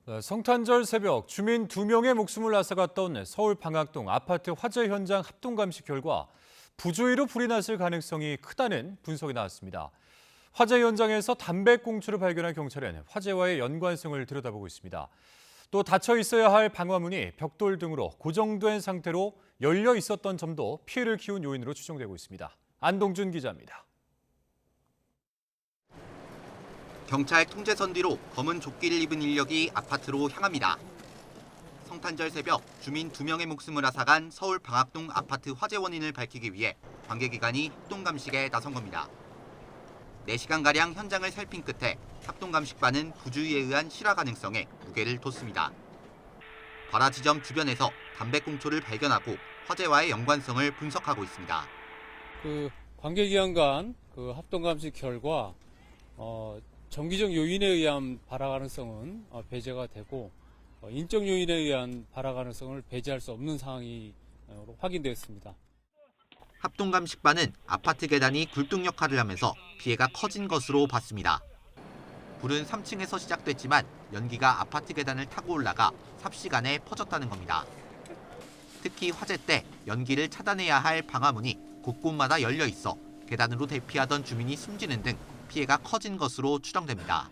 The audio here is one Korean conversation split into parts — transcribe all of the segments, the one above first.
성탄절 새벽 주민 2명의 목숨을 앗아갔던 서울 방학동 아파트 화재 현장 합동 감식 결과 부주의로 불이 났을 가능성이 크다는 분석이 나왔습니다. 화재 현장에서 담배꽁초를 발견한 경찰은 화재와의 연관성을 들여다보고 있습니다. 또 닫혀 있어야 할 방화문이 벽돌 등으로 고정된 상태로 열려 있었던 점도 피해를 키운 요인으로 추정되고 있습니다. 안동준 기자입니다. 경찰 통제선 뒤로 검은 조끼를 입은 인력이 아파트로 향합니다. 성탄절 새벽 주민 2명의 목숨을 앗아간 서울 방학동 아파트 화재 원인을 밝히기 위해 관계기관이 합동감식에 나선 겁니다. 4시간가량 현장을 살핀 끝에 합동감식반은 부주의에 의한 실화 가능성에 무게를 뒀습니다. 발화 지점 주변에서 담배꽁초를 발견하고 화재와의 연관성을 분석하고 있습니다. 관계기관 간 합동감식 결과 정기적 요인에 의한 발화 가능성은 배제가 되고 인적 요인에 의한 발화 가능성을 배제할 수 없는 상황이 확인되었습니다. 합동감식반은 아파트 계단이 굴뚝 역할을 하면서 피해가 커진 것으로 봤습니다. 불은 3층에서 시작됐지만 연기가 아파트 계단을 타고 올라가 삽시간에 퍼졌다는 겁니다. 특히 화재 때 연기를 차단해야 할 방화문이 곳곳마다 열려 있어 계단으로 대피하던 주민이 숨지는 등 피해가 커진 것으로 추정됩니다.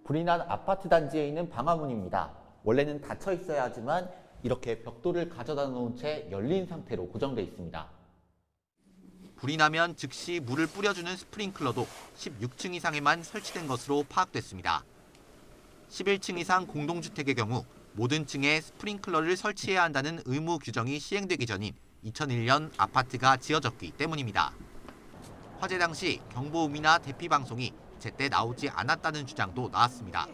불이 난 아파트 단지에 있는 방화문입니다. 원래는 닫혀 있어야 하지만 이렇게 벽돌을 가져다 놓은 채 열린 상태로 고정돼 있습니다. 불이 나면 즉시 물을 뿌려주는 스프링클러도 16층 이상에만 설치된 것으로 파악됐습니다. 11층 이상 공동주택의 경우 모든 층에 스프링클러를 설치해야 한다는 의무 규정이 시행되기 전인 2001년 아파트가 지어졌기 때문입니다. 화재 당시 경보음이나 대피 방송이 제때 나오지 않았다는 주장도 나왔습니다.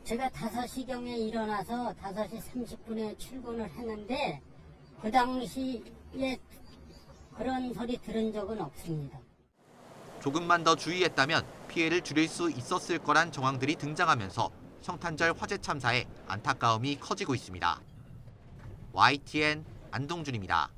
제가 5시경에 일어나서 5시 30분에 출근을 했는데 그 당시에 그런 소리 들은 적은 없습니다. 조금만 더 주의했다면 피해를 줄일 수 있었을 거란 정황들이 등장하면서 성탄절 화재 참사에 안타까움이 커지고 있습니다. YTN 안동준입니다.